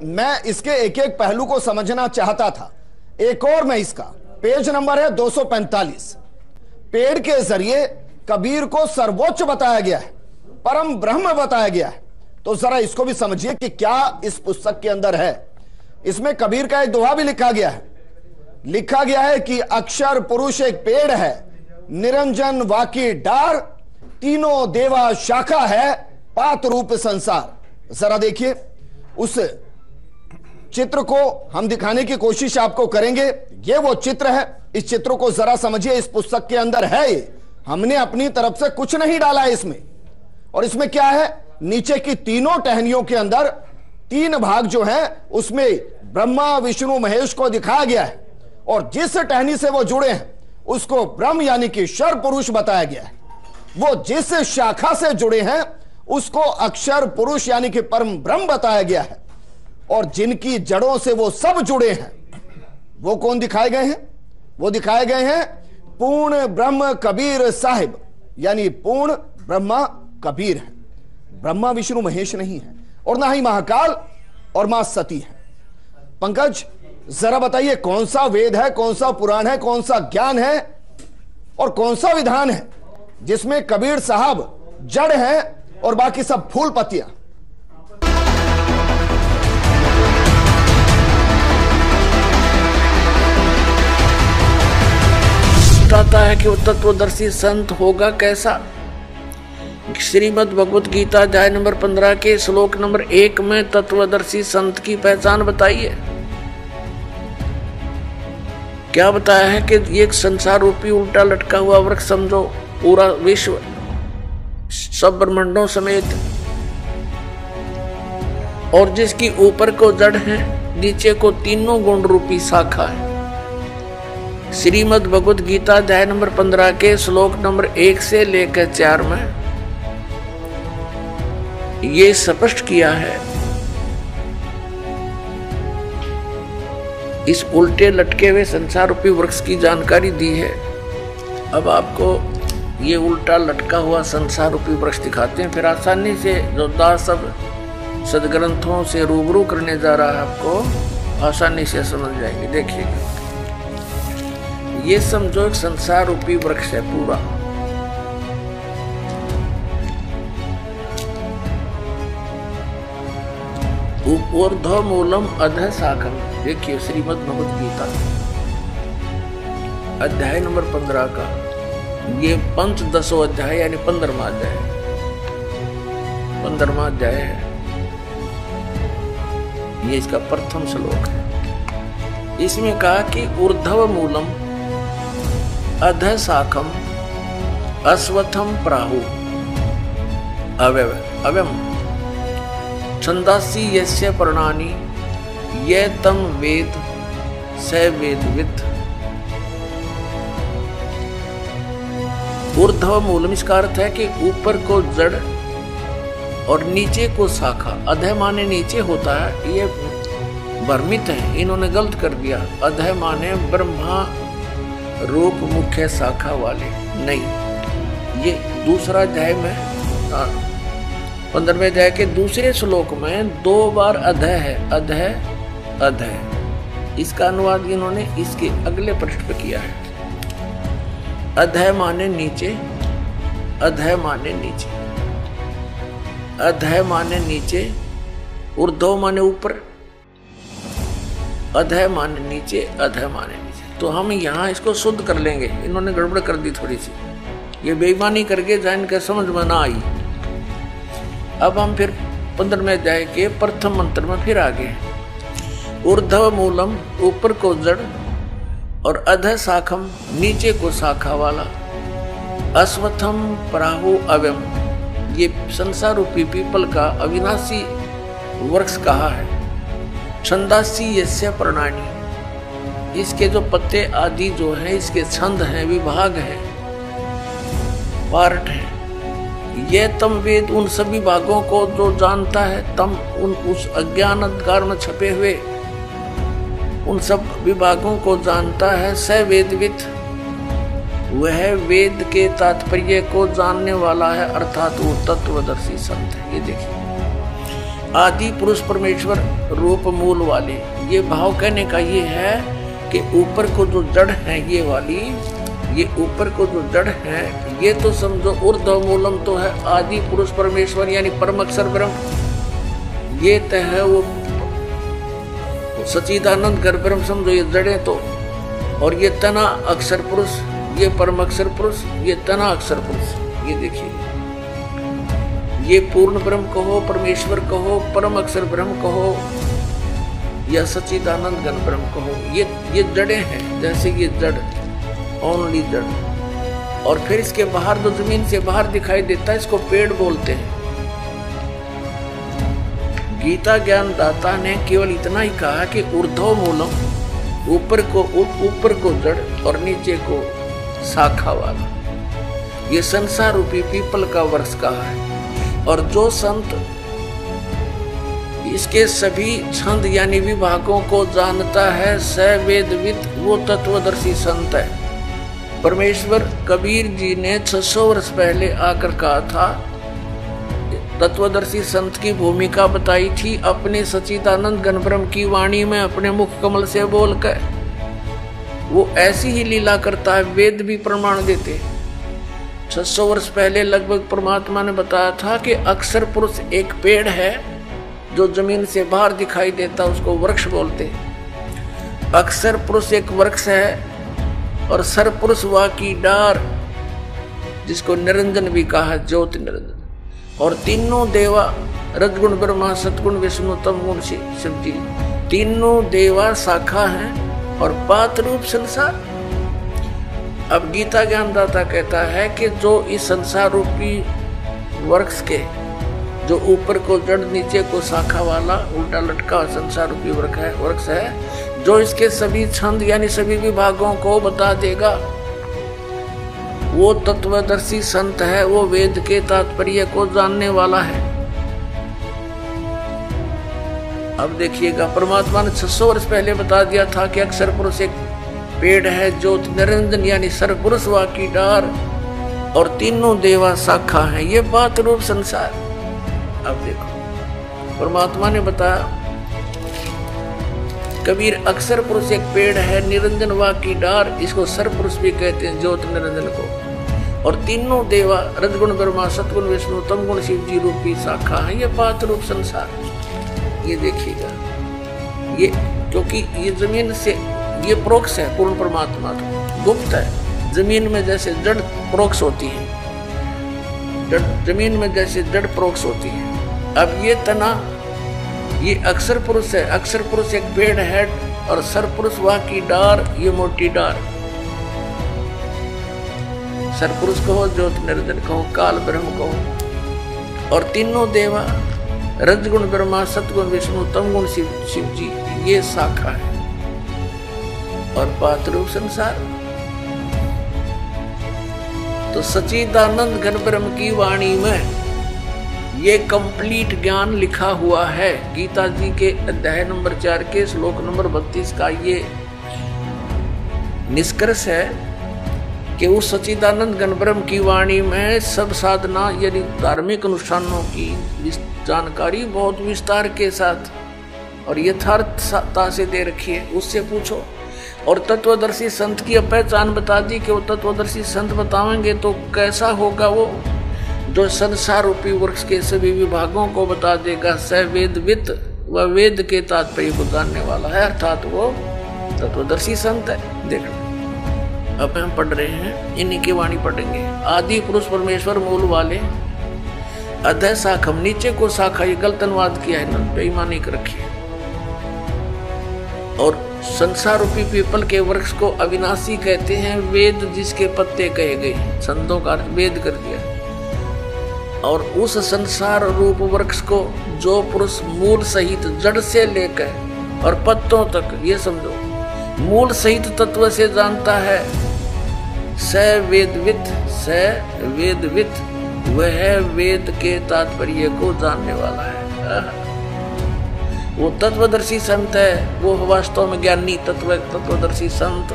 मैं इसके एक एक पहलू को समझना चाहता था। एक और मैं इसका पेज नंबर है 245। पेड़ के जरिए कबीर को सर्वोच्च बताया गया है, परम ब्रह्म बताया गया है। तो जरा इसको भी समझिए कि क्या इस पुस्तक के अंदर है। इसमें कबीर का एक दोहा भी लिखा गया है। लिखा गया है कि अक्षर पुरुष एक पेड़ है, निरंजन वाकी डार, तीनों देवा शाखा है, पात रूप संसार। जरा देखिए, उस चित्र को हम दिखाने की कोशिश आपको करेंगे। ये वो चित्र है। इस चित्र को जरा समझिए। इस पुस्तक के अंदर है ये, हमने अपनी तरफ से कुछ नहीं डाला है इसमें। और इसमें क्या है, नीचे की तीनों टहनियों के अंदर तीन भाग जो है उसमें ब्रह्मा विष्णु महेश को दिखाया गया है, और जिस टहनी से वो जुड़े हैं उसको ब्रह्म यानी कि शर पुरुष बताया गया है। वो जिस शाखा से जुड़े हैं उसको अक्षर पुरुष यानी कि परम ब्रह्म बताया गया है। और जिनकी जड़ों से वो सब जुड़े हैं वो कौन दिखाए गए हैं? वो दिखाए गए हैं पूर्ण ब्रह्म कबीर साहिब, यानी पूर्ण ब्रह्मा कबीर है। ब्रह्मा विष्णु महेश नहीं है, और ना ही महाकाल और मां सती है। पंकज, जरा बताइए कौन सा वेद है, कौन सा पुराण है, कौन सा ज्ञान है और कौन सा विधान है जिसमें कबीर साहब जड़ है और बाकी सब फूल पत्तियां? बताता है कि वो तत्वदर्शी संत होगा कैसा। श्रीमद् भगवत गीता अध्याय नंबर 15 के श्लोक नंबर 1 में तत्वदर्शी संत की पहचान बताई है। क्या बताया है कि एक संसार रूपी उल्टा लटका हुआ वृक्ष समझो, पूरा विश्व सब ब्रह्मांडों समेत, और जिसकी ऊपर को जड़ है, नीचे को तीनों गुण रूपी शाखा है। श्रीमद् भगवत गीता अध्याय नंबर 15 के श्लोक नंबर 1 से लेकर 4 में ये स्पष्ट किया है। इस उल्टे लटके हुए संसार रूपी वृक्ष की जानकारी दी है। अब आपको ये उल्टा लटका हुआ संसार रूपी वृक्ष दिखाते हैं, फिर आसानी से जो दास सब सदग्रंथों से रूबरू करने जा रहा है आपको आसानी से समझ जाएंगे। देखिएगा, ये समझो एक संसार रूपी वृक्ष है पूरा। ऊर्ध्व मूलम अधः शाखम। देखिए श्रीमद् भगवत गीता अध्याय नंबर 15 का ये पंचदशो अध्याय यानी 15वां अध्याय, 15वां अध्याय है। ये इसका प्रथम श्लोक है। इसमें कहा कि ऊर्ध्व मूलम अधः शाखम अश्वत्थम प्राहु अव्ययम छंदासी यस्य पर्णानि ये तम वेद स वेदविद। ऊर्ध्व मूलम इसका अर्थ है कि ऊपर को जड़ और नीचे को शाखा। अधः माने नीचे होता है, ये भ्रमित है, इन्होंने गलत कर दिया। अधः माने ब्रह्मा रूप मुख्य शाखा वाले नहीं। ये दूसरा अध्याय में 15वें अध्याय के दूसरे श्लोक में 2 बार अधः है, अधः अधः। इसका अनुवाद इन्होंने इसके अगले पृष्ठ पे किया है। अधः माने नीचे, अधः माने नीचे, अधः माने नीचे, ऊर्ध्व माने ऊपर, अधः माने नीचे, अधः माने नीचे। तो हम यहाँ इसको शुद्ध कर लेंगे। इन्होंने गड़बड़ कर दी थोड़ी सी, ये बेईमानी करके जान के समझ में ना आई। अब हम फिर 15वें अध्याय के प्रथम मंत्र में फिर आगे। ऊर्ध्व मूलम ऊपर को जड़ और अधः शाखम नीचे को शाखा वाला, अश्वत्थम प्राहु अव्यम ये संसार रूपी पीपल का अविनाशी वृक्ष कहा है। छंदासी यस्य पर्णानि इसके जो पत्ते आदि जो हैं इसके छंद हैं, विभाग हैं, पार्ट हैं। ये तम वेद उन सभी भागों को जो जानता है, तम उस अज्ञान अंधकार में छपे हुए उन सब विभागों को जानता है। स वेदविद वह वेद के तात्पर्य को जानने वाला है, अर्थात वो तत्वदर्शी संत है। ये देखिए आदि पुरुष परमेश्वर रूप मूल वाले। ये भाव कहने का ये है कि ऊपर को जो जड़ है ये वाली, ये ऊपर को जो जड़ है ये तो समझो ऊर्ध्व मूलम तो है आदि पुरुष परमेश्वर यानी परम अक्षर ब्रह्म। ये तो है वो सच्चिदानंद घर ब्रह्म समझो ये जड़े तो। और ये तना अक्षर पुरुष, ये परम अक्षर पुरुष, ये तना अक्षर पुरुष। ये देखिए, ये पूर्ण ब्रह्म कहो, परमेश्वर कहो, परम अक्षर ब्रह्म कहो या सच्चिदानंद घन ब्रह्म कहो, ये जड़े हैं। जैसे ये जड़, ओनली जड़। और फिर इसके बाहर जो जमीन से बाहर दिखाई देता है इसको पेड़ बोलते हैं। गीता ज्ञान दाता ने केवल इतना ही कहा कि ऊर्ध्व मूलम, ऊपर को जड़ और नीचे को शाखा वाला। ये संसार रूपी पीपल का वृक्ष कहा है। और जो संत इसके सभी छंद यानी विभागों को जानता है, स वेदविद, वो तत्वदर्शी संत है। परमेश्वर कबीर जी ने 600 वर्ष पहले आकर कहा था, तत्वदर्शी संत की भूमिका बताई थी अपने सच्चिदानंद घन ब्रह्म की वाणी में अपने मुख कमल से बोलकर। वो ऐसी ही लीला करता है, वेद भी प्रमाण देते। 600 वर्ष पहले लगभग परमात्मा ने बताया था कि अक्षर पुरुष एक पेड़ है जो जमीन से बाहर दिखाई देता, उसको वृक्ष बोलते। अक्षर पुरुष एक वृक्ष है और सर पुरुष वा की डार, जिसको निरंजन भी कहा है, ज्योति निरंजन। और तीनों देवा, रजगुण ब्रह्मा, सतगुण विष्णु, तमगुण शिव जी, तीनों देवा शाखा हैं और पात रूप संसार। अब गीता ज्ञानदाता कहता है कि जो इस संसार रूपी वृक्ष के, जो ऊपर को जड़ नीचे को शाखा वाला उल्टा लटका संसार रूपी वृक्ष है, जो इसके सभी छंद यानी सभी विभागों को बता देगा, वो तत्वदर्शी संत है, वो वेद के तात्पर्य को जानने वाला है। अब देखिएगा, परमात्मा ने 600 वर्ष पहले बता दिया था कि अक्षर पुरुष एक पेड़ है, ज्योति निरंजन यानी सरपुरुष वा की डार और तीनों देवा शाखा है, ये बात रूप संसार। अब देखो, परमात्मा ने बताया कबीर अक्षर पुरुष एक पेड़ है, निरंजन वा की डार, इसको सरपुरुष भी कहते हैं, ज्योति निरंजन को। और तीनों देवा, रजगुण ब्रह्मा, सतगुण विष्णु, तमगुण शिव जी रूपी शाखा है, ये बात रूप संसार। ये देखिएगा, ये क्योंकि ये जमीन से ये प्रोक्ष है, पूर्ण परमात्मा तो गुप्त है। जमीन में जैसे जड़ प्रोक्ष होती है, जमीन में जैसे जड़ प्रोक्ष होती है। अब ये तना, ये अक्षर पुरुष है, अक्षर पुरुष एक पेड़ है और सरपुरुष वा की डार, ये मोटी डार। सरपुरुष कहो, ज्योति निरंजन कहो, काल ब्रह्म कहो। और तीनों देवा, रजगुण ब्रह्मा, सतगुण विष्णु, तमगुण शिव जी, ये शाखा है और पातरूप संसार। तो सच्चिदानंद घन ब्रह्म की वाणी में ये कंप्लीट ज्ञान लिखा हुआ है। गीता जी के अध्याय नंबर 4 के श्लोक नंबर 32 का ये निष्कर्ष है कि उस सच्चिदानंद घन ब्रह्म की वाणी में सब साधना यानी धार्मिक अनुष्ठानों की जानकारी बहुत विस्तार के साथ और यथार्थता से दे रखी है। उससे पूछो। और तत्वदर्शी संत की पहचान बता दी कि वो तत्वदर्शी संत बताएंगे तो कैसा होगा, वो जो संसार रूपी वृक्ष के सभी विभागों को बता देगा। स वेदविद, वह वेद के तात्पर्य को जानने वाला है, अर्थात वो तत्वदर्शी संत है। देखो, अब हम पढ़ रहे हैं, इन्हीं की वाणी पढ़ेंगे। आदि पुरुष परमेश्वर मूल वाले, अधः शाखम, नीचे को शाखा, ये गलत अनुवाद किया है, बेईमानी कर रखी है। और संसार रूपी पीपल के वृक्ष को अविनाशी कहते हैं, वेद जिसके पत्ते कहे गए, संतों का वेद कर दिया। और उस संसार रूप वृक्ष को जो पुरुष मूल सहित जड़ से लेकर और पत्तों तक, ये समझो, मूल सहित तत्व से जानता है, स वेदविद, वह वेद के तात्पर्य को जानने वाला है। वो तत्वदर्शी संत है, वो वास्तव में ज्ञानी तत्वदर्शी संत।